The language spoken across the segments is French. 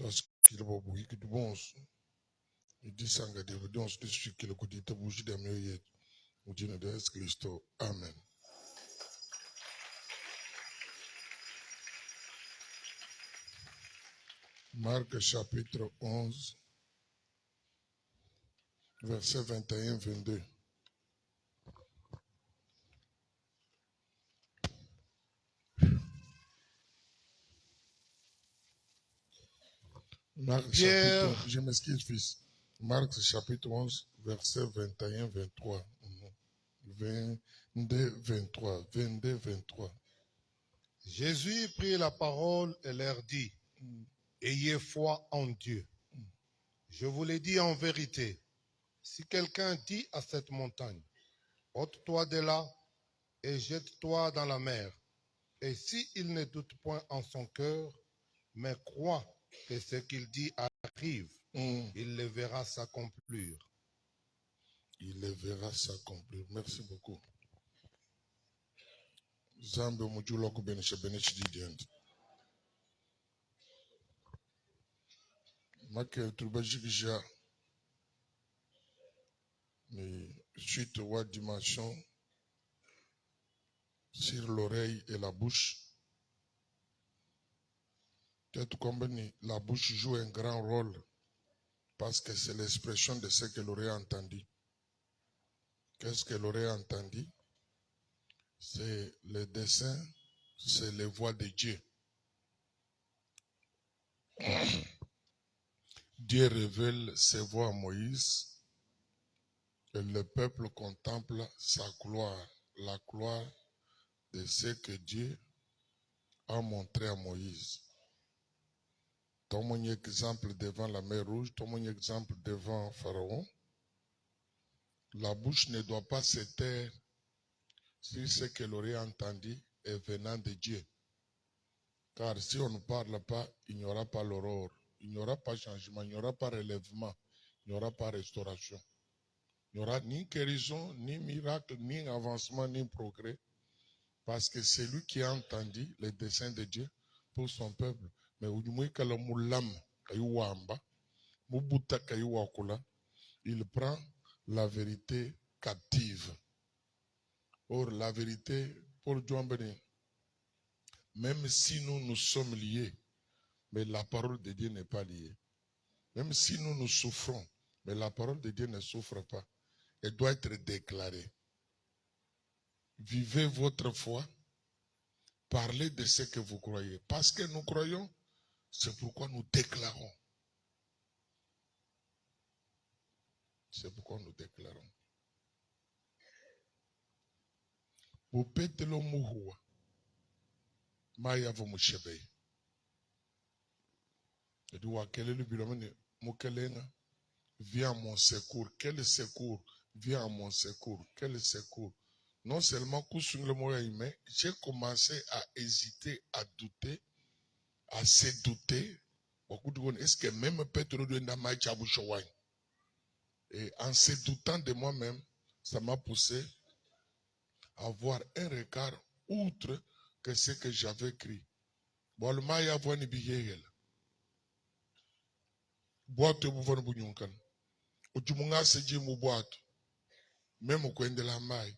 Parce qu'il va bouillir que du bon. Il dit sanga de on se dit que le coup de bougie de mieux au Dieu de Christ. Amen. Marc chapitre 11, verset 21-22. Marc Pierre, chapitre, je m'excuse fils. Marc chapitre 11, verset 21-23. 22-23. 22-23. Jésus prit la parole et leur dit, ayez foi en Dieu. Je vous l'ai dit en vérité, si quelqu'un dit à cette montagne, ôte-toi de là et jette-toi dans la mer, et s'il ne doute point en son cœur, mais croit que ce qu'il dit arrive, il le verra s'accomplir. Il le verra s'accomplir. Merci beaucoup. Zambe mujuloko benisha benishi didient. Make trubajikisha. Mais suite aux dimensions sur l'oreille et la bouche. Peut-être combien la bouche joue un grand rôle parce que c'est l'expression de ce que l'oreille a entendu. Qu'est-ce que l'oreille a entendu? C'est le dessein, c'est les voix de Dieu. Dieu révèle ses voix à Moïse et le peuple contemple sa gloire, la gloire de ce que Dieu a montré à Moïse. Ton exemple devant la mer Rouge, ton exemple devant Pharaon. La bouche ne doit pas se taire si ce que l'oreille a entendu est venant de Dieu. Car si on ne parle pas, il n'y aura pas l'aurore, il n'y aura pas changement, il n'y aura pas relèvement, il n'y aura pas restauration. Il n'y aura ni guérison, ni miracle, ni avancement, ni progrès. Parce que c'est lui qui a entendu les desseins de Dieu pour son peuple. Mais il prend la vérité captive. Or, la vérité, pour Djouambeni, même si nous sommes liés, mais la parole de Dieu n'est pas liée. Même si nous souffrons, mais la parole de Dieu ne souffre pas. Elle doit être déclarée. Vivez votre foi. Parlez de ce que vous croyez. Parce que nous croyons, c'est pourquoi nous déclarons. C'est pourquoi nous déclarons. Upetelo muhua. Maya vomushebe. Et du wakele le bilomene mukelenga. Viens à mon secours. Quel secours? Viens à mon secours. Quel secours? Non seulement j'ai commencé à hésiter, à douter, à se douter. Est-ce que même Petro doit être. Et en se doutant de moi-même, ça m'a poussé à avoir un regard outre que ce que j'avais écrit. Bolmaya voini biyel. Boite buvon bunyunkan. Ujumunga seji mu boite. Même kwende la mai.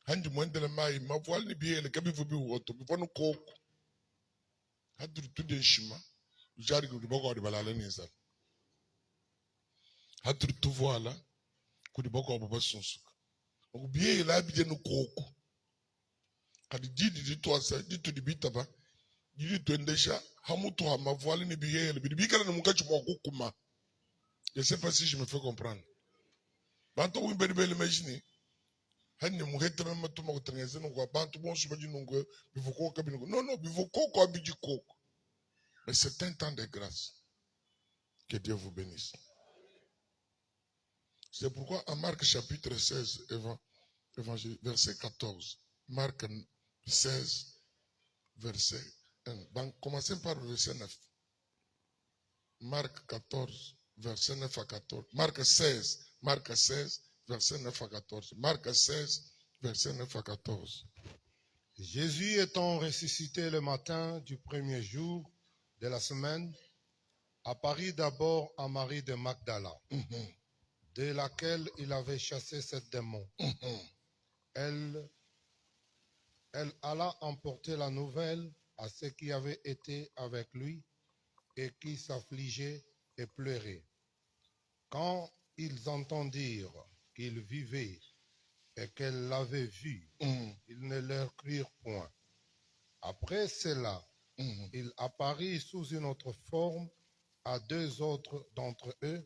Handi mwende la mai ma voile ni biyel kabi vubi woto bivonu koko. Hadru tude shima. Jari kudiboko di balala nizal. Hadru tu voila kudiboko baba sunsuka. Biyel abije no koko. Kadi jidi di toasa di to di bitaba. Jidi to endesha hamutu hama voile ni biyel bidibika na mukachi mwa kukuma. Je ne sais pas si je me fais comprendre. Bantu wimbe bele imagine. Hani muhete mema tuma kutengeneza ngo bantu bonsu baji ngo bivoko kabino. Non, bivoko ko abiji koko. Mais c'est un temps de grâce. Que Dieu vous bénisse. C'est pourquoi en Marc chapitre 16 évangile verset 14. Marc 16 verset 1. Donc commencez par le verset 9. Marc 14 verset 9 à 14. Marc 16 verset 9 à 14. Marc 16, verset 9 à 14. Jésus étant ressuscité le matin du premier jour de la semaine, apparut d'abord à Marie de Magdala, Mhm. de laquelle il avait chassé sept démons. Mhm. Elle alla emporter la nouvelle à ceux qui avaient été avec lui et qui s'affligeaient et pleuraient. Quand ils entendirent qu'il vivait et qu'elle l'avait vu, Mhm. ils ne leur crurent point. Après cela, Mhm. il apparut sous une autre forme à deux autres d'entre eux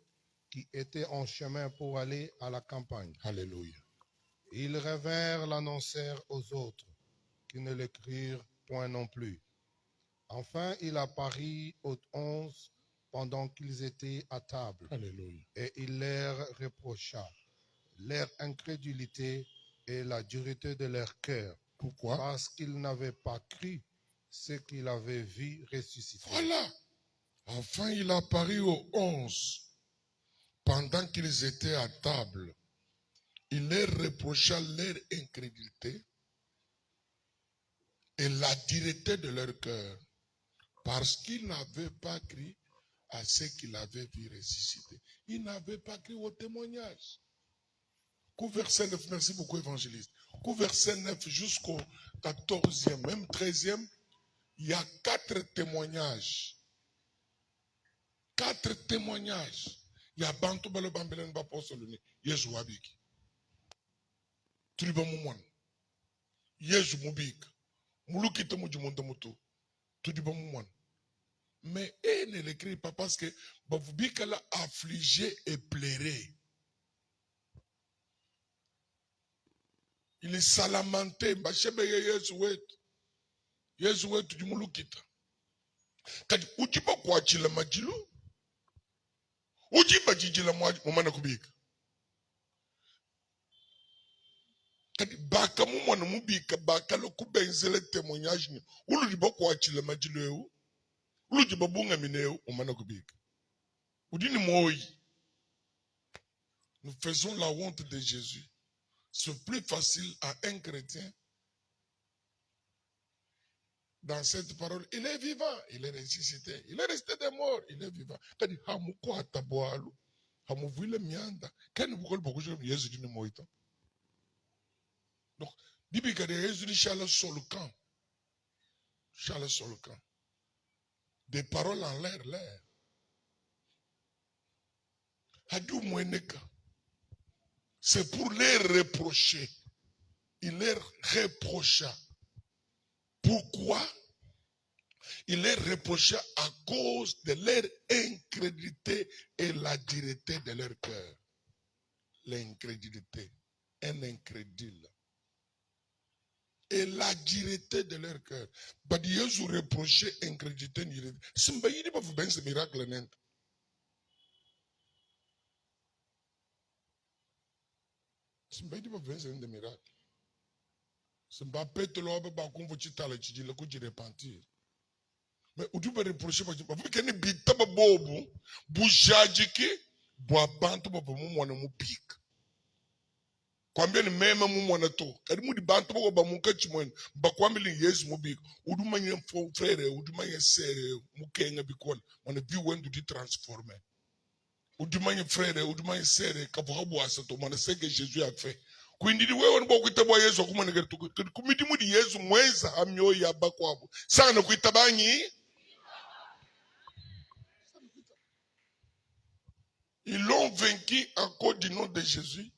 qui étaient en chemin pour aller à la campagne. Alléluia. Ils revinrent l'annoncèrent aux autres, qui ne le crurent point non plus. Enfin, il apparut aux 11 pendant qu'ils étaient à table, Alléluia. et il leur reprocha leur incrédulité et la dureté de leur cœur, Pourquoi? parce qu'ils n'avaient pas cru ce qu'ils avaient vu ressusciter. Voilà. Enfin, il apparut aux 11 pendant qu'ils étaient à table. Il leur reprocha leur incrédulité et la dureté de leur cœur, parce qu'ils n'avaient pas cru à ce qu'il avait vu ressusciter. Ils n'avaient pas cru au témoignage. Qu'au verset 9, merci beaucoup évangéliste. Qu'au verset 9 jusqu'au 14e, même 13e, il y a 4 témoignages. 4 témoignages. Il y a Bantu Balo Bambelen Baposoluni, Yesu Wabiki. Tuliba Mumwan. Yesu Mubik. Mulukita Mujumondamutu. Tuliba Mumwan. Mais il ne l'écrit pas parce que Bavubika l'a affligé et pleuré. Il est salamenté. Bachebe Yesu wetu. Yesu wetu jumulukita. Kadi ujiba kwa chila majilu. Ujiba jijila mwana kubika. Kadi baka mumwana mubika baka lokubenzele témoignage ni. Ulu jiba kwa chila majilu eu. Ulu jiba bunga mineu mwana kubika. Udini moi. Nous faisons la honte de Jésus. C'est plus facile à un chrétien dans cette parole. Il est vivant, il est ressuscité, il est resté des morts, il est vivant. Kadi hamuko ataboalu, hamuvile mianda. Kani bukol bokujo Yesu dini moito. Donc, Bibi kadi Yesu di chala sur le camp. Chala sur le camp. Des paroles en l'air. Hadu mweneka. C'est pour les reprocher. Il leur reprocha. Pourquoi? Il les reprocha à cause de leur incrédulité et la dureté de leur cœur. L'incrédulité, un incrédule. Et la dureté de leur cœur. Badi Yesu reprochait incrédulité. Simba yidi ba fuben ce miracle nent. Simba yidi ba fuben ce miracle. Simba petelo ba kumvo chitala chijila kuji repentir. Mais où tu peux reprocher parce que vous avez bita bobo bujajiki boabantu bobo mumwana mupika kwambia ni mema mumwana to kadi mudi bantu bobo bamuka chimwen bakwambili Yesu mubika udumanye frère udumanye sere mukenga bikola mwana bi wendu di transformer udumanye frère udumanye sere kabobo asato mwana seke Jésus a fait kwindidi wewe ni bokwitaba Yesu akumwana ketu kumidi mudi Yesu mweza amyo ya bakwabo sana kuitabanyi. Ils l'ont vaincu à cause du nom de Jésus.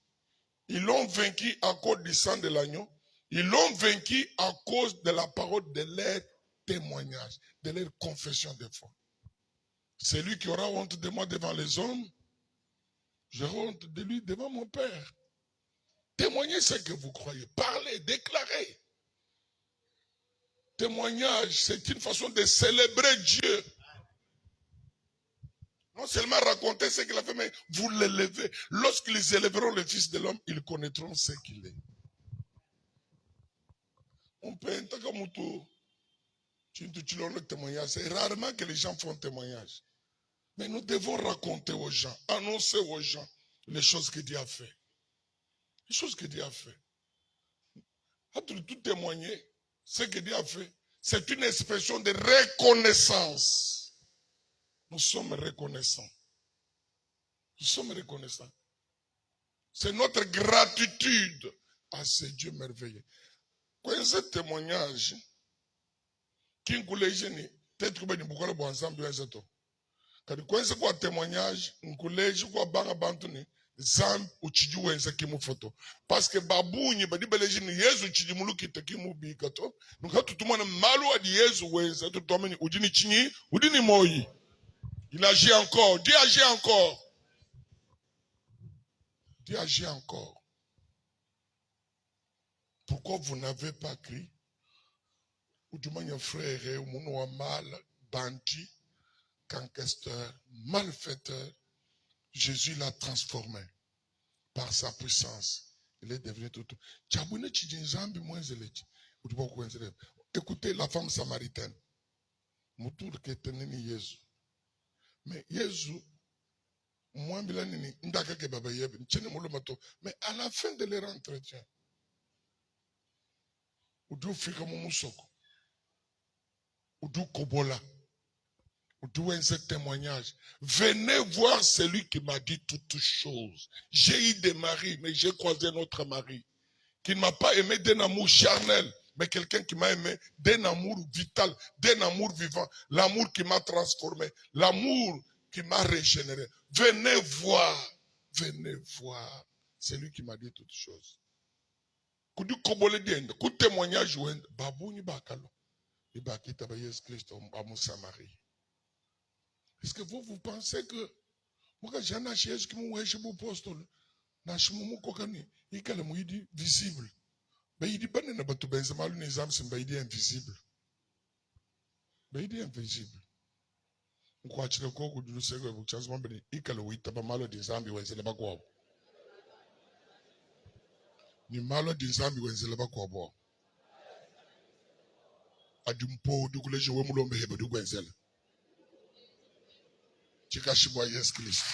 Ils l'ont vaincu à cause du sang de l'agneau. Ils l'ont vaincu à cause de la parole de leur témoignage, de leur confession de foi. Celui qui aura honte de moi devant les hommes, j'aurai honte de lui devant mon Père. Témoignez ce que vous croyez. Parlez, déclarez. Témoignage, c'est une façon de célébrer Dieu. Non seulement raconter ce qu'il a fait, mais vous l'élevez. Lorsqu'ils élèveront le Fils de l'homme, ils connaîtront ce qu'il est. On peut entendre témoignage. C'est rarement que les gens font témoignage. Mais nous devons raconter aux gens, annoncer aux gens les choses que Dieu a fait. Les choses que Dieu a fait. Tout témoigner ce que Dieu a fait, c'est une expression de reconnaissance. Nous sommes reconnaissants. Nous sommes reconnaissants. C'est notre gratitude à ce Dieu merveilleux. Quand ce témoignage, qui est peut-être que nous pouvons le ensemble. Quand ce quoi témoignage, nous collège quoi banga bantuni, zam uchiji wenza kimu photo. Parce que babuni badi beleji ni Yesu uchiji muluki te kimu bikato. Nous quand tout le monde malu a dit Yesu wenza tout le monde udini chini, udini moi. Il agit encore. Dieu agit encore. Dieu agit encore. Pourquoi vous n'avez pas crié? Ou du moins, frère, ou mon mal, bandit, cancasteur, malfaiteur, Jésus l'a transformé par sa puissance. Il est devenu tout. Écoutez la femme samaritaine. Mais Jésus, mais à la fin de leur entretien, Udu Fika Momusoko, Udu Kobola, Udu un témoignage. Venez voir celui qui m'a dit toutes choses. J'ai eu des maris, mais j'ai croisé notre mari, qui ne m'a pas aimé d'un amour charnel, mais quelqu'un qui m'a aimé d'un amour vital, d'un amour vivant, l'amour qui m'a transformé, l'amour qui m'a régénéré. Venez voir celui qui m'a dit toutes choses. Kudu kobole diende, ku témoignage wende, babuni bakalo, ibakita ba Yesu Christ amu Samarie. Est-ce que vous pensez que moi jana Jésus qui m'a wesh bu apostole na shimu kokani ikale mu yidi visible. Ba yidi banne na batu benza malu ni zam sim ba yidi invisible. Ba yidi invisible. Nkwachire ko kudu sego bu chazma bene ikale wita ba malu di zambi wenzele bakwa. Ni malo di zambi wenzele bakwa. Adumpo dukuleje we mulombe hebe du wenzele. Chikashibwa Yesu Kristo.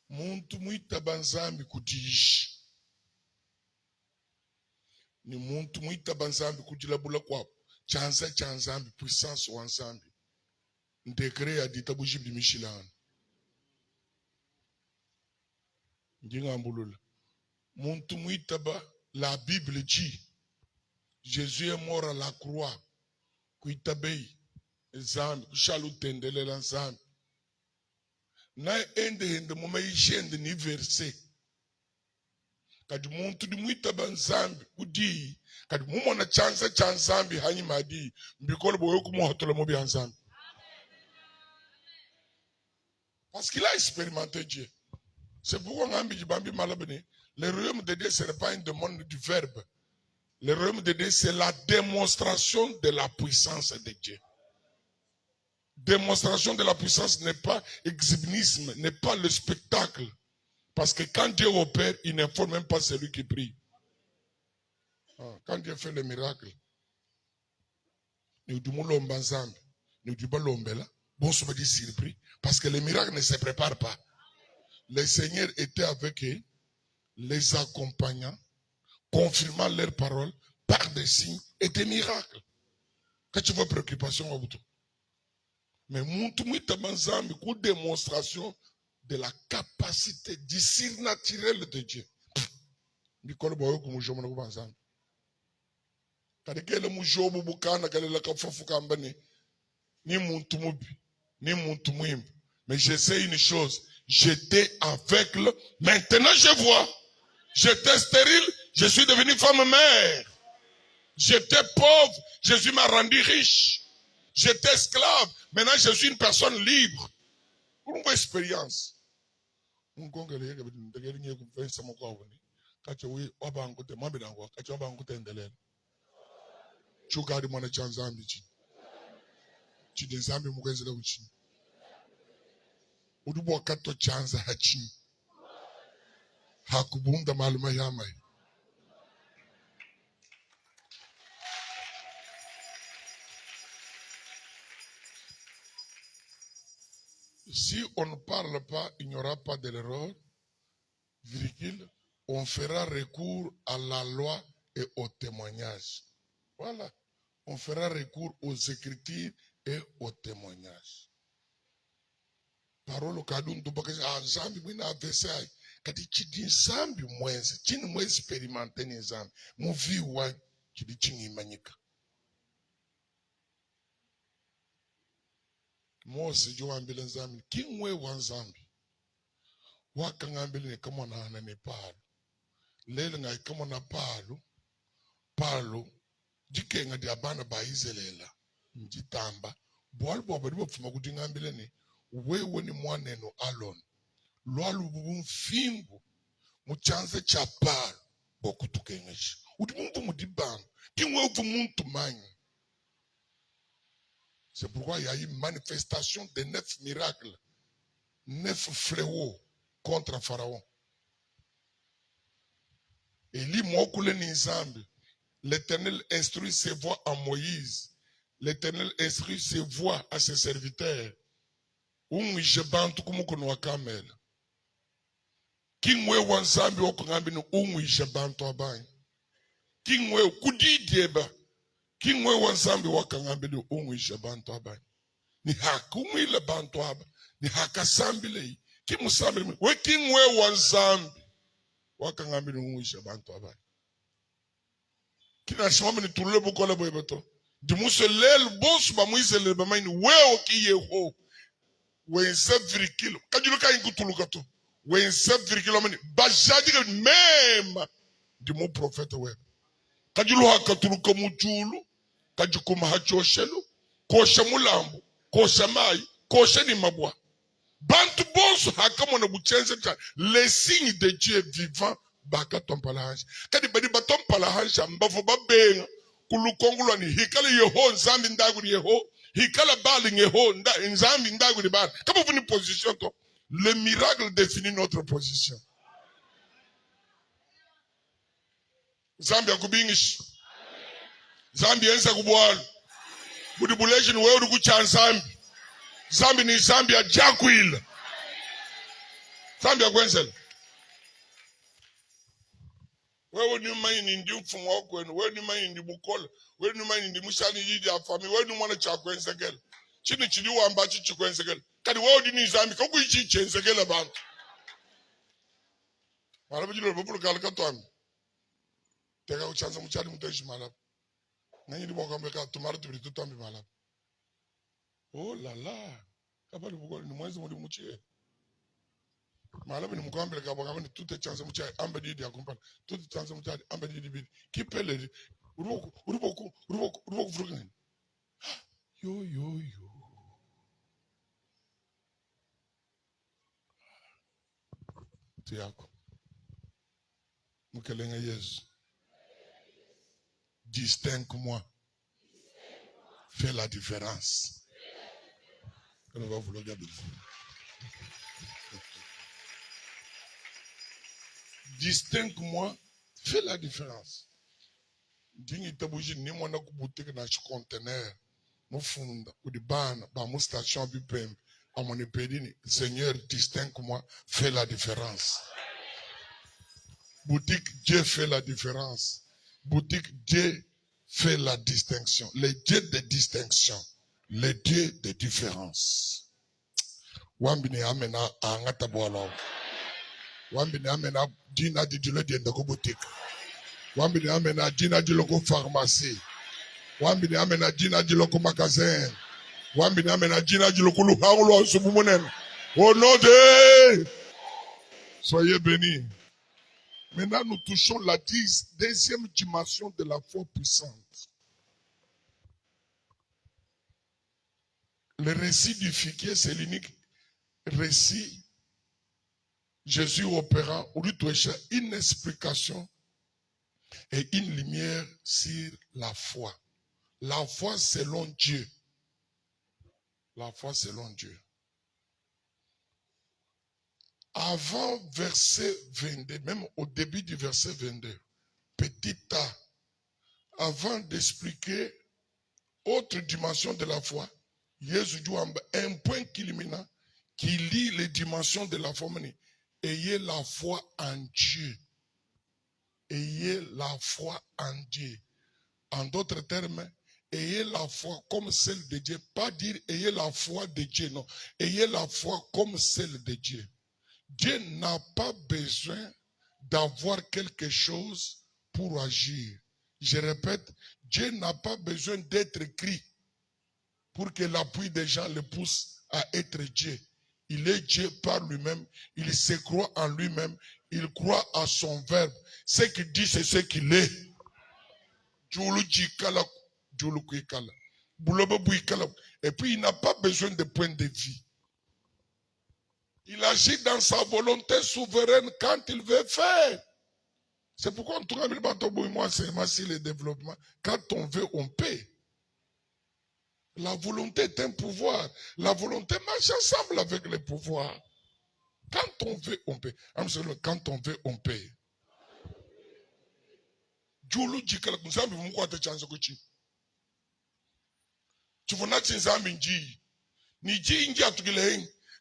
Muntu muita banzambi kudishi. Ni muntu muita banzambi kudilabula kwa chanzambi puissance wa nzambi. Ndekre ya ditabu jibli Michelin. Ndinga mbulula. Muntu muita ba la Bible dit Jésus est mort à la croix. Kuitabei nzambi kushalu tendelela nzambi. Na ende muma ishende ni verse. Kadi muntu di muita banzambi kudi kadi mumo na chanzambi hanyi madi mbikolo boyo kumuhotola mobi nzambi. Parce qu'il a expérimenté Dieu. C'est pourquoi ngambi jibambi malabene. Le royaume de Dieu ce n'est pas une demande du verbe. Le royaume de Dieu c'est la démonstration de la puissance de Dieu. Démonstration de la puissance n'est pas exhibitionnisme, n'est pas le spectacle. Parce que quand Dieu opère, il n'informe même pas celui qui prie. Quand Dieu fait le miracle, nous disons l'ombanzambe, nous disons l'ombela, bon se dit surpris, parce que le miracle ne se prépare pas. Le Seigneur était avec eux, les accompagnant, confirmant leurs paroles par des signes et des miracles. Quand tu vois préoccupation au bout. Mais muntu muita banzambi ku démonstration de la capacité du surnaturel de Dieu. Mikolo boyo kumujomo na kubanzambi. Kadekele mujobo bukana kalela kafofu kambani ni muntu mubi ni muntu muimba. Mais je sais une chose, j'étais aveugle, maintenant je vois. J'étais stérile, je suis devenu femme mère. J'étais pauvre, Jésus m'a rendu riche. J'étais esclave, maintenant je suis une personne libre. Pour une expérience. Hakubunda maluma yamai. Si on ne parle pas, il n'y aura pas de l'erreur, virgule, on fera recours à la loi et au témoignage. Voilà. On fera recours aux écritures et aux témoignages. Parole kadun to bakasi nzambi mwina avesai kati chidi nzambi mwenzi chini mwe experimente ni nzambi muvi wa chidi chingi manyika Mose jo ambile nzambi kimwe wa nzambi waka ngambile ni kama na hana ni palo lele ngai kama na palo jikenga di abana ba izelela njitamba bwalbo badibo fuma kuti ngambile ni wewe ni mwaneno alone lwalu bumfingu muchanze cha palo bokutukengeshi uti mumvu mudibanga kimwe uvu muntu manyi. C'est pourquoi il y a eu une manifestation de 9 miracles, 9 fléaux contre Pharaon. Eli mokule ni nzambi. L'Éternel instruit ses voies à Moïse. L'Éternel instruit ses voies à ses serviteurs. Ungi jebantu kumukono wa kamel. Kingwe wa nzambi wakungambi ni ungi jebantu abanye. Kingwe kudidieba. Kingwe wa nzambi wakangambi ni ungi jebantu abanye. Ni hakumile bantu aba. Ni hakasambile. Kimusambile. We kingwe wa nzambi wakangambi ni ungi jebantu abanye. Kina shimami ni tulule bukola boyebato. Di muse lel bosu ba muise lel ba maini weo ki yeho. Wense virikilo. Kajiluka ingu tulukato. Wense virikilo mani. Bajadiga mema. Di mu profete web. Kajilu haka tuluka mujulu. Kajikuma hachoshelu. Kosha mulambu. Kosha mai. Kosha ni mabwa. Bantu bosu haka mwana buchenze cha. Les signes de Dieu vivant. Baka tompalahansha. Kadi badi batompalahansha mbafu babenga. Kulukongulwa ni hikala yeho nzambi ndagu ni yeho. Hikala bali nyeho nzambi ndagu ni bali. Kama vuni position to. Le miracle définit notre position. Zambi ya kubingish. Zambi yenza kubualu. Budibulation wewe udukucha nzambi. Zambi ni zambi ya jakwila. Zambi ya kwenzela. Wewe ni maini ndi mfumo wako wenu, wewe ni maini ndi bukola, wewe ni maini ndi mushani yidi ya fami, wewe ni mwana chakwenzekela. Chini chidi wambachi chikwenzekela. Kadi wewe ni nzambi, kaku ichi chenzekela bantu. Malabu jilo bupulu kalika tuami. Teka uchanza mchadi mtoishi malabu. Nanyi di mwaka mbeka tumara tubiri tutambi malabu. Oh la la. Kapali bukola ni mwenzi mwadi mchie. Malabu ni mkwambele kabwa ni tute chanza mchadi amba didi ya kumpana. Tute chanza mchadi amba didi bidi. Kipele uruboku furugani. Yo. Tiako. Mukelenga Yesu. Distingue-moi. Fais la différence. On va vous le dire. Distingue-moi. Fais la différence. Dingi tabuji ni mwana kubutike na conteneur. Mufunda udibana ba mu station bipem amone pedini. Seigneur, distingue-moi. Fais la différence. Boutique Dieu fait la différence. Boutique Dieu fait la distinction. Les dieux de distinction. Les dieux de différence. Wambini amena angata boalo. Wambini amena dina di dilo di ndako boutique. Wambini amena dina di loko pharmacie. Wambini amena dina di loko magasin. Wambini amena dina di loko luhangulo ansubumunen. Au nom de... Soyez bénis. Maintenant, nous touchons la deuxième dimension de la foi puissante. Le récit du figuier, c'est l'unique récit Jésus opérant où lui touche une explication et une lumière sur la foi. La foi selon Dieu. La foi selon Dieu. Avant verset 22, même au début du verset 22, petit a, avant d'expliquer autre dimension de la foi, Jésus dit un point qui lie les dimensions de la foi. Ayez la foi en Dieu. Ayez la foi en Dieu. En d'autres termes, ayez la foi comme celle de Dieu. Pas dire ayez la foi de Dieu, non. Ayez la foi comme celle de Dieu. Dieu n'a pas besoin d'avoir quelque chose pour agir. Je répète, Dieu n'a pas besoin d'être écrit pour que l'appui des gens le pousse à être Dieu. Il est Dieu par lui-même, il se croit en lui-même, il croit à son verbe. Ce qu'il dit, c'est ce qu'il est. Et puis il n'a pas besoin de point de vue. Il agit dans sa volonté souveraine quand il veut faire. C'est pourquoi on trouve moi c'est le développement. Quand on veut, on paie. La volonté est un pouvoir. La volonté marche ensemble avec le pouvoir. Quand on veut, on paie. Quand on veut, on paie.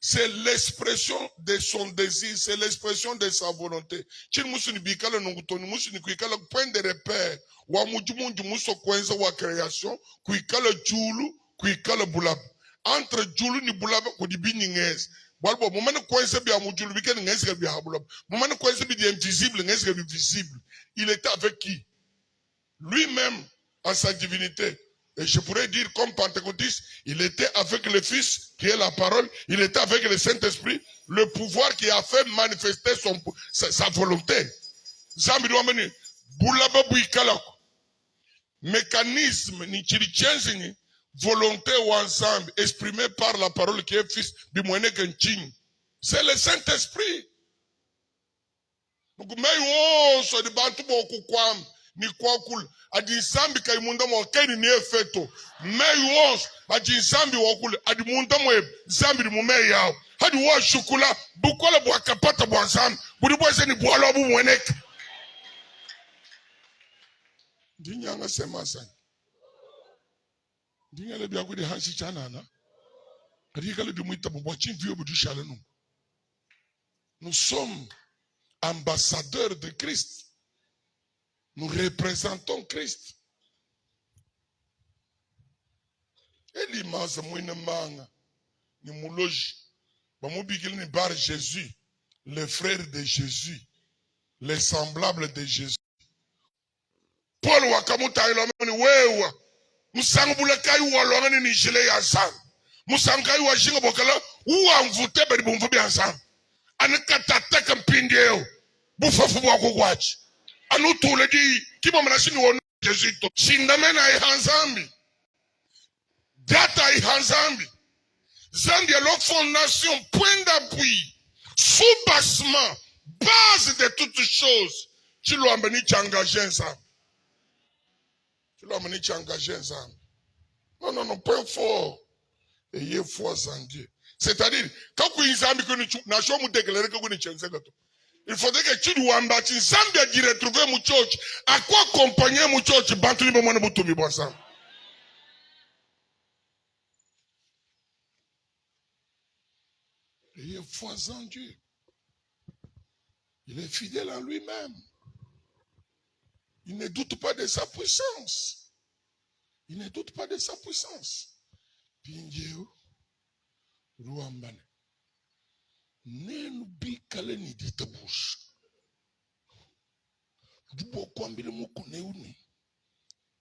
C'est l'expression de son désir, c'est l'expression de sa volonté. Point de repère. Création, entre Julu ni Bulab, Walbo, moment coincé bien Mujulu, week-end n'est-ce bien Habulab. Moment coincé bien invisible, n'est-ce bien visible. Il était avec qui? Lui-même, en sa divinité. Et je pourrais dire comme pentecôtiste, il était avec le Fils, qui est la parole, il était avec le Saint-Esprit, le pouvoir qui a fait manifester sa volonté. Mécanisme, ni chirichenzini, volonté ou ensemble, exprimé par la parole qui est Fils, c'est le Saint-Esprit. Donc, ni kwa kul adinsambi kai munda mo keni ni efeto meyi wons adinsambi wakul adimunda mo zambi mu meyi yawo hadi wo shukula bukola bwa kapata bwa zam budi bwa se ni bwalo bu mwenek dinyanga sema sana dinyale bya kudi hansi chana na adikale du muita bwa chinvio bu dushale no. Nous sommes ambassadeurs de Christ. Nous représentons Christ. Et l'image mouine manga ni mouloji bamubikili ni bar Jésus, les frères de Jésus, les semblables de Jésus. Paul wakamuta ilomeni wewa musangubule kai walongani ni jile ya sang musangai wa jinga bokala uwa mvute bari bumvubi ansang anakatateka mpindeo bufafu bwa kugwachi anutule di kibo manashini wonu Jésus to shindamena ihanzambi data ihanzambi Zambia leur fondation point d'appui soubassement base de toutes choses tu l'as amené t'engager ensemble tu l'as amené t'engager ensemble non point fort ayez foi en Dieu c'est-à-dire quand vous inzambi que nous n'achons mu déclarer que vous ne chensez pas il faudrait que tu dois embâtir Zambia d'y retrouver mon church à quoi accompagner mon church bantu ni bomone butumbi ensemble. Ayez foi en Dieu. Il est fidèle en lui-même. Il ne doute pas de sa puissance. Il ne doute pas de sa puissance. Pinjeu, Ruambane. Nenu bikale ni ditabush. Dubo kwambile mukune uni.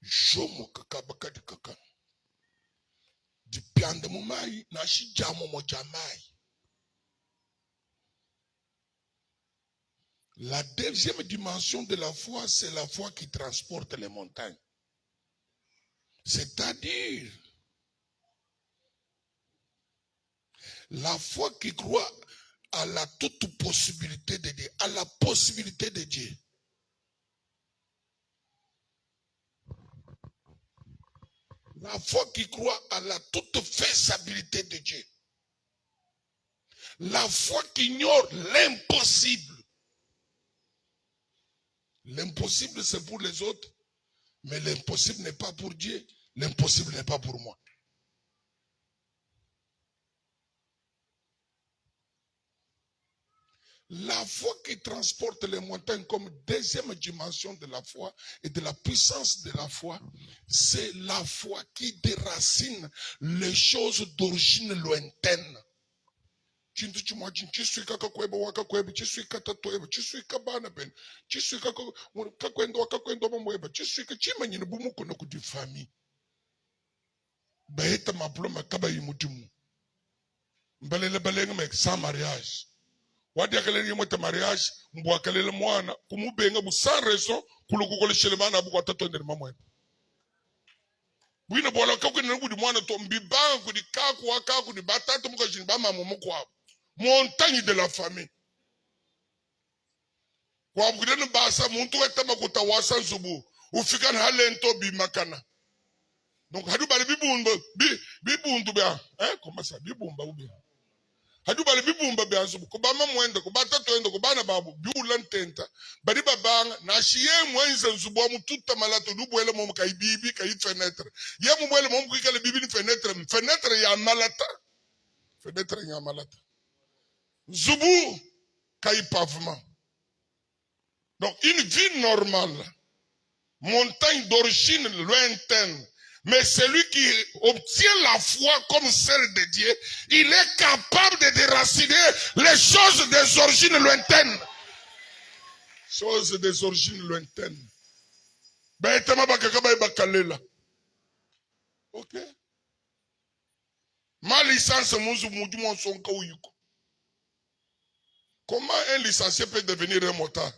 Jomo kakabakadi kaka. Dipiande mumai na shijamo mojamai. La deuxième dimension de la foi, c'est la foi qui transporte les montagnes. C'est-à-dire, la foi qui croit à la toute possibilité de Dieu, à la possibilité de Dieu. La foi qui croit à la toute faisabilité de Dieu. La foi qui ignore l'impossible. L'impossible, c'est pour les autres, mais l'impossible n'est pas pour Dieu, l'impossible n'est pas pour moi. La foi qui transporte les montagnes comme deuxième dimension de la foi et de la puissance de la foi, c'est la foi qui déracine les choses d'origine lointaine. Tu suis kakakweba wakakweba, tu suis katatoeba, tu suis kabana ben, tu suis kakwendo wakakwendo mamweba, tu suis kachimanye ne bumuko na kudi famille. Baeta mabloma kaba yimudimu. Mbalele balenga mek sans mariage. Wadi akalele yimota mariage, mbu akalele mwana, kumubenga bu sans raison, kulukukole shelemana bu watatonde mamweba. Bwina bola kakwe na budi mwana to mbibanga kudi kaku wakaku ni batatu muka jinba mamu mukwa. Montagne de la famille. Kwa bugudenu basa muntu wetama kutawasa nzubu. Ufika na halento bi makana. Donc hadu bali bibundu bia. Comment ça bibumba ou bien. Hadu bali bibumba bia nzubu. Kubama mwenda kubatatu endo kubana babu biulantenta. Bali babanga na shiye mwenza nzubu wa mututa malato dubuele momu kai bibi kai fenêtre. Ye mubuele momu kikale bibi ni fenêtre. Fenêtre ya malata. Fenêtre ya malata. Zoubou, caille pavement. Donc, une vie normale, montagne d'origine lointaine, mais celui qui obtient la foi comme celle de Dieu, il est capable de déraciner les choses des origines lointaines. Choses des origines lointaines. Ok. Ma licence, mon son kaouyiko. Comment un licencié peut devenir un motard?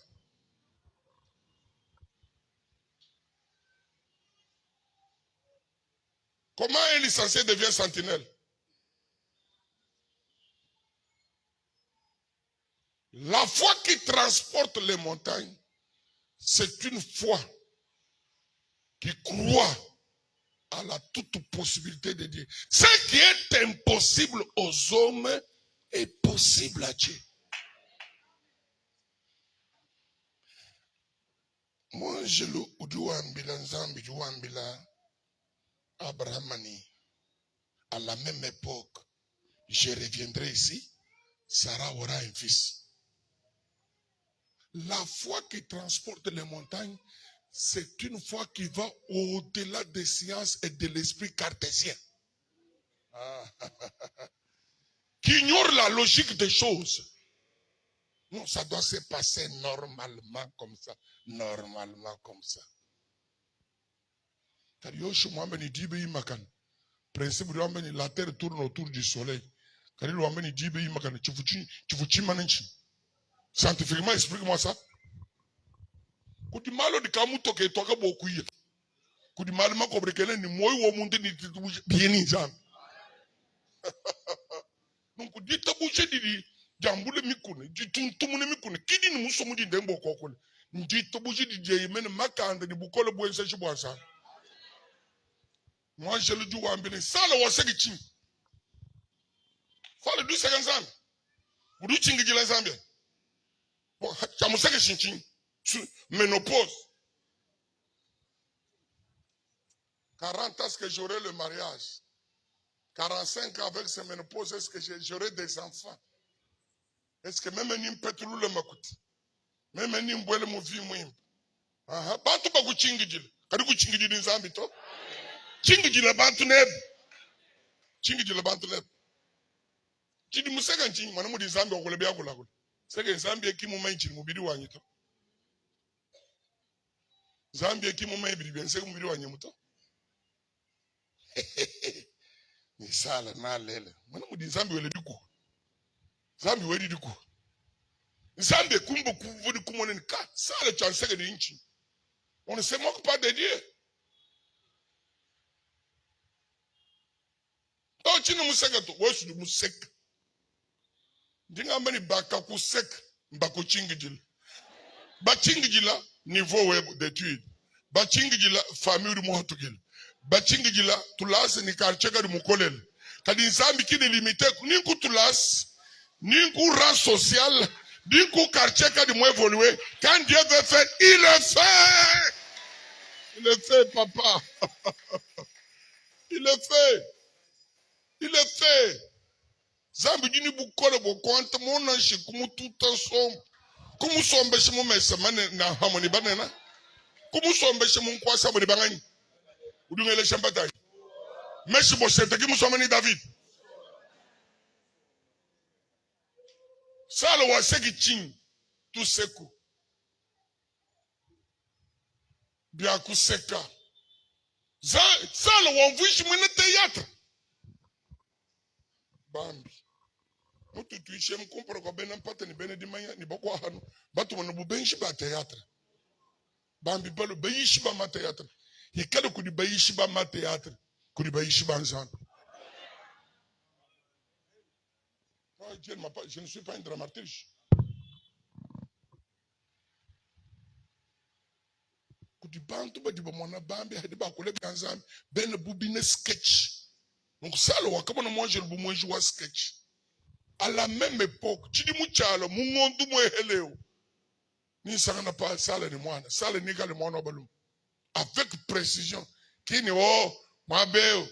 Comment un licencié devient sentinelle? La foi qui transporte les montagnes, c'est une foi qui croit à la toute possibilité de Dieu. Ce qui est impossible aux hommes est possible à Dieu. Moi, je le Uduambila Nzambi, Uduambila Abrahamani. À la même époque, je reviendrai ici, Sarah aura un fils. La foi qui transporte les montagnes, c'est une foi qui va au-delà des sciences et de l'esprit cartésien. Qui ignore la logique des choses. Non, ça doit se passer normalement comme ça. Normalement comme ça. Principe de la terre tourne autour du soleil. Scientifiquement, explique-moi ça. Kudimalo di kamuto ke toka bokuya. Kudimalo makobrekele ni moyo wo munde ni bieni zam. Donc dita bouche di jambule mikune, di tuntumune mikune, kidi ni musomu di dembo kokole. Dita bouche di jeyemene makande di bukole boense chibwansa. Moi je le dis wambele sala wasegi ching. Fale du seganzam. Udu chingi jila zambia. Bon, chamuseke chinchin. Ménopause. 40 ans, est-ce que j'aurai le mariage? 45 ans avec ce ménopause, est-ce que j'aurai des enfants? Est-ce que même un impétulu le makuti? Même un imbouele mouvi mouim? Bantu baku chingijil. Kadiku chingijil nzambito? Chingijil bantu neb. Chingijil bantu neb. Chidi musega nching, manamu di zambi wakulebia kulakula. Sega nzambi ekimu mainchini mubidi wanyito. Zambia ekimu maibidi bensega mubidi wanyimuto. Ni sala na lele. Manamu di zambi wele diku. Zambi wedi diku. Zambi kumbo kuvudi kumone nika. Sala chansega di inchi. On ne se moque pas de Dieu. Oh, chini musega to. Wesu di museka. Dinga mbani baka kusek mbako chingijil. Ba chingijila niveau web d'étude. Ba chingijila famille du mohatugil. Ba chingijila tulase ni karcheka du mukolel. Kadi nzambi kini limite ninku tulase, ninku rang social, ninku karcheka du mo évoluer. Quand Dieu veut faire, il le fait. Il le fait, papa. Il le fait. Il le fait. Zambi dini bukole bo kwanta mona shi kumu tuta som. Kumu sombe shi mu mesa mane na harmony banana. Kumu sombe shi mu kwasa bo bangani. Udungele shambata. Meshi boshete ki musomani David. Salo wa seki ching. Tu seku. Biaku seka. Salo wa mvuishi mwene théâtre. Bambi. Mutu tuishe mkumporo kwa bena mpate ni bene dimanya ni bako hanu. Batu wana bubenshi ba théâtre. Bambi balo bayishi ba ma théâtre. Hikado kudi bayishi ba ma théâtre. Kudi bayishi ba nzano. Je ne suis pas un dramaturge. Kudi bantu ba diba mwana bambi hadi ba kule bianzami. Bene bubine sketch. Donc ça le wa kama na moi je le moi jouer sketch. À la même époque, tu dis mouchalo, mungondu mweheleo. Ni sangana pa sale ni mwana, sale niga le mwana balum. Avec précision. Kini o mabeo.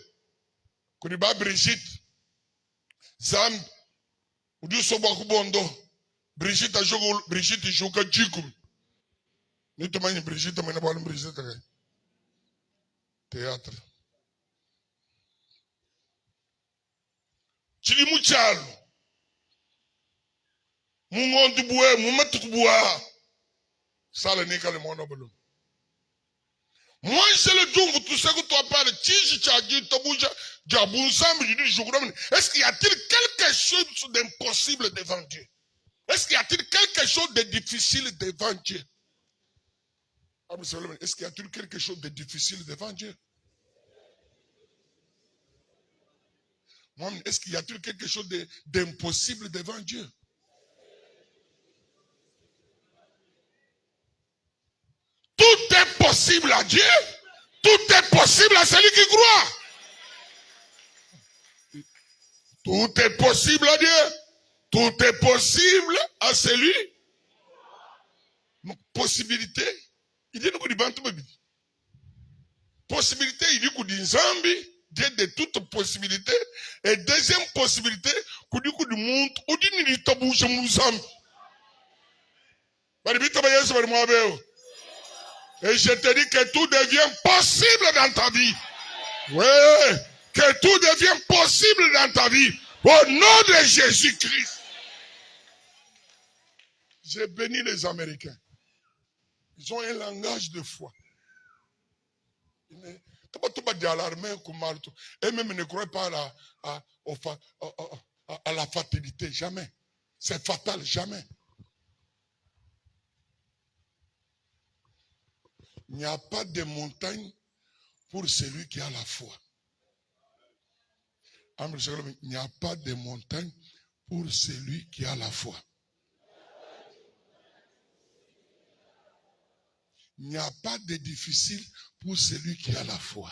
Kuni ba Brigitte. Zambi. Udi soba kubondo. Brigitte a jogo Brigitte joka jikum. Ni to mani Brigitte mena balum Brigitte. Théâtre. Tu dis mouchalo. Mungondu boué, mumatuku boua. Ça le niga le mwana balum. Moi, c'est le jour où tout ce que tu parles, est-ce qu'il y a-t-il quelque chose d'impossible devant Dieu? Est-ce qu'il y a-t-il quelque chose de difficile devant Dieu? Est-ce qu'il y a-t-il quelque chose de difficile devant Dieu? Est-ce qu'il y a-t-il quelque chose d'impossible devant Dieu? Tout est possible à Dieu. Tout est possible à celui qui croit. Tout est possible à Dieu. Tout est possible à celui. Donc, possibilité. Il dit que bantu baby. Possibilité, il dit que du Zambi, Dieu de toute possibilité. Et deuxième possibilité, qu'il dit que du monde, ou dit ni tabou chez Mouzambi. Et je te dis que tout devient possible dans ta vie. Oui, que tout devient possible dans ta vie. Au nom de Jésus-Christ. J'ai béni les Américains. Ils ont un langage de foi. Et même ne croient pas à la fatalité. Jamais. C'est fatal. Jamais. Il n'y a pas de montagne pour celui qui a la foi. Il n'y a pas de montagne pour celui qui a la foi. Il n'y a pas de difficile pour celui qui a la foi.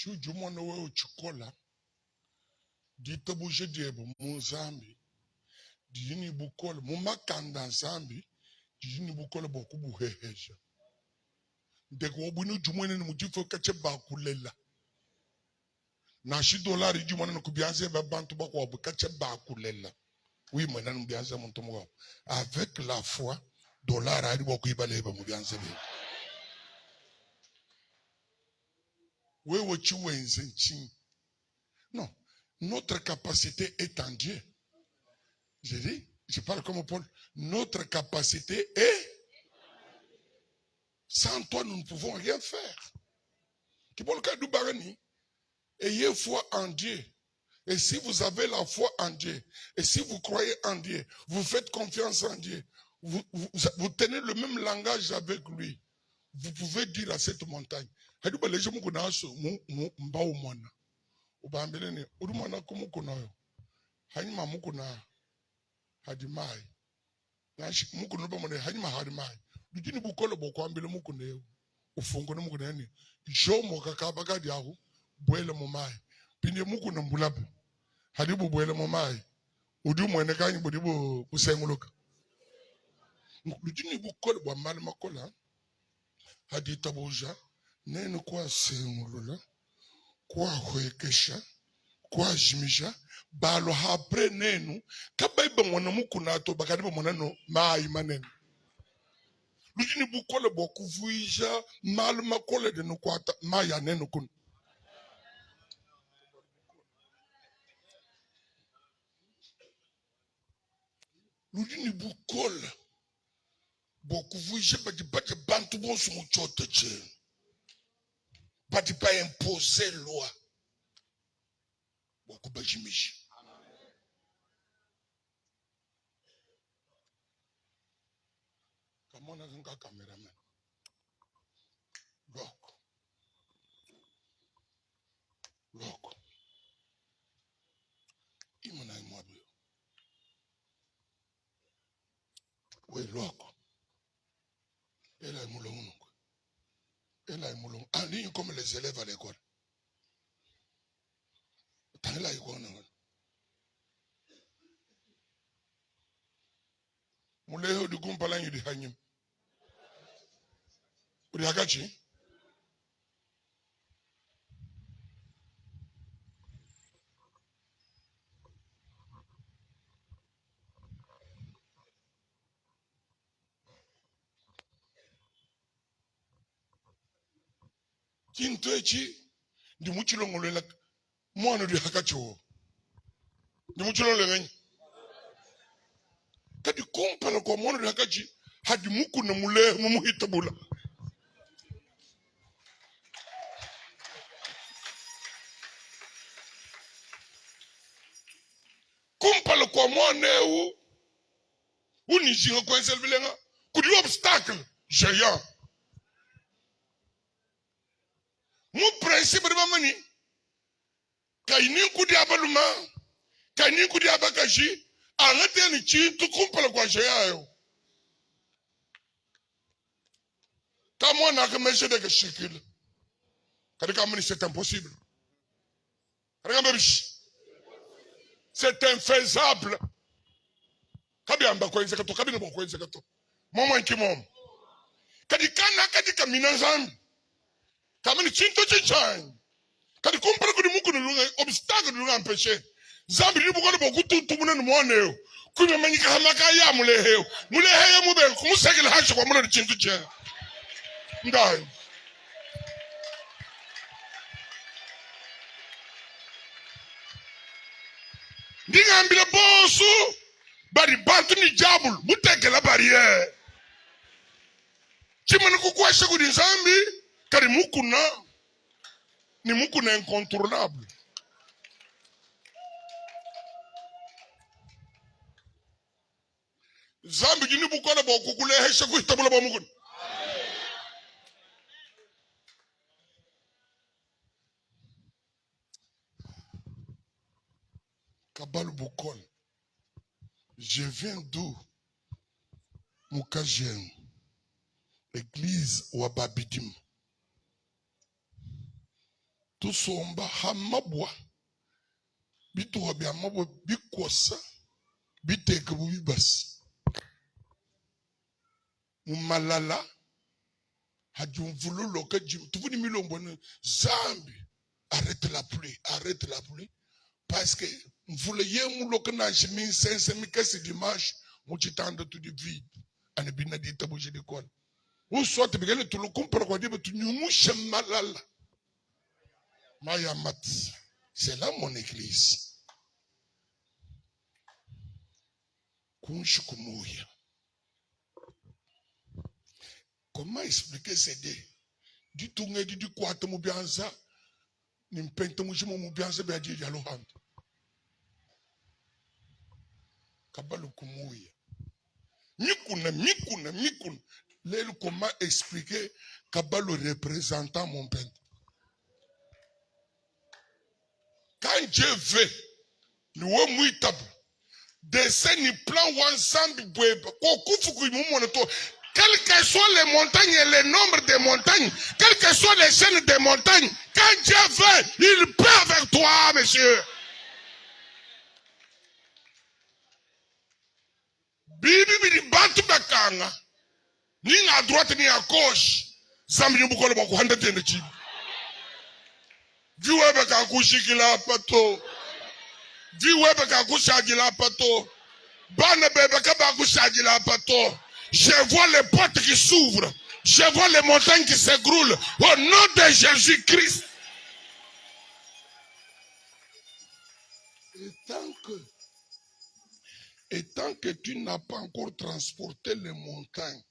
Tu mwana wewe uchikola dito buje diebo muzambi dini bukola mumakanda nzambi dini bukola bokubu heheja ndeko obunu jumwene ni mujifo kache bakulela na shi dolari jumwana no kubianze ba bantu bako kache bakulela oui mwana no bianze muntu mwa avec la foi dollar ali boko ibaleba mu bianze be wewe chiwenze nchi. Non, notre capacité est en Dieu. Je dis, je parle comme Paul, notre capacité est. Sans toi, nous ne pouvons rien faire. Ayez foi en Dieu. Et si vous avez la foi en Dieu, et si vous croyez en Dieu, vous faites confiance en Dieu, vous tenez le même langage avec lui, vous pouvez dire à cette montagne, ubambeleni urumana kumukunayo hanyuma mukuna hadimai nashi mukuno bamone hanyuma hadimai dujini bukolo bokwambele mukuneyo ufungone mukuneni jomo kakaba kadi ahu bwele momai pinde mukuna mbulabe hadibu bwele momai udu mwene kanyi budibu usenguluka dujini bukolo bwa mali makola hadi tabuja neno kwa sengulula kwa hwekesha kwa jimisha balo hapre nenu kabaiba mwana mukunato bakadiba mwana no mai maneno lujini bukole bokuvuisha malu makole de no kwata maya neno kun lujini bukole bokuvuisha badi bantu bonsu muchote che badi pa imposer loi bokubajimisha. Come on, as a cameraman. Look. Look. Imana imwabu. We look. Ela imulongo. Ela imulongo. Ani comme les élèves à l'école. Tangela ikona. Muleho di kumpala yudi hanyim. Uri hakachi? Kintoechi di muchilongo lela mwana di hakachi wo. Di muchilongo lela. Kadi kumpala kwa mwana di hakachi hadi muku na muleho mumuhitabula. Kumpala kwa mwana unizinga kwa enselvilenga kudi obstacle géant. Mon principe de mamani kaini kudi abaluma kaini kudi abakashi angate ni chintu kumpala kwa géant yo kama na kameshe de kashikil kadi kama c'est impossible c'est infaisable kabi amba kwa nzekato kabi na kwa nzekato momo nkimom kadi kana kadi kamina zambi kama ni chintu chichang kadi kumpala kudi muku ni obstacle ni empêcher zambi ni bukole bokutuntu munene mwaneo kume manyika hamaka ya muleheo mube kumusegela hasho kwa munene chintu che ndai ndingambile bosu bari bantu ni jabul mutegela barrière chimana kukwasha kudi nzambi kari mukuna ni mukuna incontournable zambi jini bukola bokukulehesha kuhitabula ba mukuna Kabal Bokol. Je viens d'où? Moukajem. L'église Wababidim. Tout somba hamabwa. Bitu wabi hamabwa bikosa. Biteke bubibas. Mumalala. Hadjumvulu loka jim. Tuvuni milombo Zambi. Arrête la pluie. Arrête la pluie. Parce que vous voulez mouloka na chemin sense mikasi dimanche muchitanda tu di vide ane binadi tabuji di kon ou soit bigale tu lo compara kwa dibe tu nyumusha malala maya mat c'est là mon église kunshukumuya. Comment expliquer ces deux du tunge di kwata mubianza ni mpente mujimo mubianza be adi yalo hand Kabalo Kumuya. Mikuna. Lèle comment expliquer Kabalo représentant mon père. Quand Dieu veut, nous avons dessin ni plan ensemble quelles que soient les montagnes et le nombre de montagnes, quelles que soient les chaînes des montagnes, quand Dieu veut, il peut avec toi, monsieur. Bibi bidi bantu bakanga ni à droite ni à gauche Zambi nyumbuko le bako handa tende chibi. Viwebe kakushikila pato. Viwebe kakushagila pato. Bane bebe kabakushagila pato. Je vois les portes qui s'ouvrent. Je vois les montagnes qui s'écroulent. Au nom de Jésus-Christ. Et tant que tu n'as pas encore transporté les montagnes,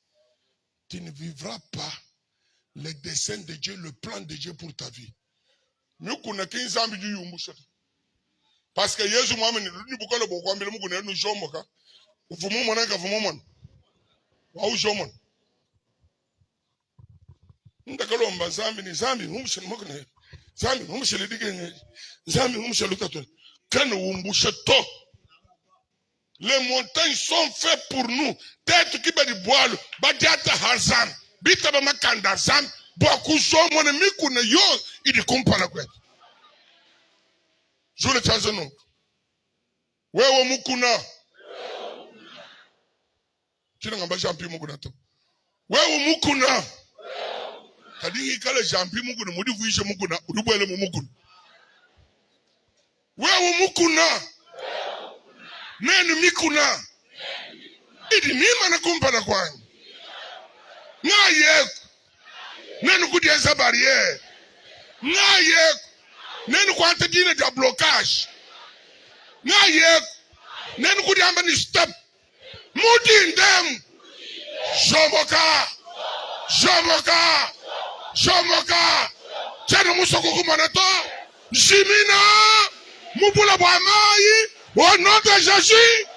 tu ne vivras pas les desseins de Dieu, le plan de Dieu pour ta vie. Parce que Jésus m'a dit, nous ne pouvons pas nous jouer. Vous m'avez dit, ndakalomba zambi ni zambi ngumshele mokene zambi ngumshele digene zambi ngumshele tato kana wumbushe to. Les montagnes sont faites pour nous. Tête qui badi boalo badiata harzam bita ba makanda zam boku somo ne mikune yo idi kumpala kwetu. Jule chanzo no. Wewe mukuna. Kina ngamba jampi mukuna to. Wewe mukuna. Kadingi kale jampi mukuna mudi kuisha mukuna udubwele mukuna. Wewe mukuna. Nenu mikuna. Idi nima na kumpala kwanyu. Nga yeku. Nenu kudienza barriere. Nga yeku. Nenu kwante dine da blocage. Nga yeku. Nenu kudiamba ni stop. Mudi ndem. Jomoka. Jomoka. Jomoka. Chano musoko kumanato. Jimina. Mupula bwamai. Au nom de Jésus.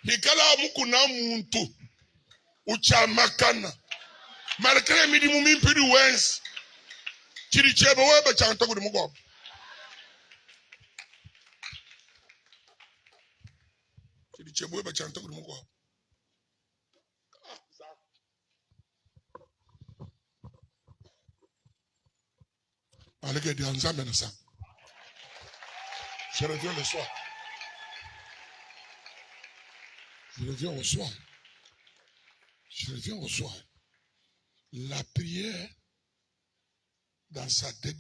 Hikala mukuna muntu. Uchamakana. Malgré midi mumimpi du wens. Chirichebe webe chanta kudi mugo. Chirichebe webe chanta kudi mugo. Allez, Dieu, nous amène ça. Je reviens le soir. Je reviens au soir. Je reviens au soir. La prière dans sa dédicace.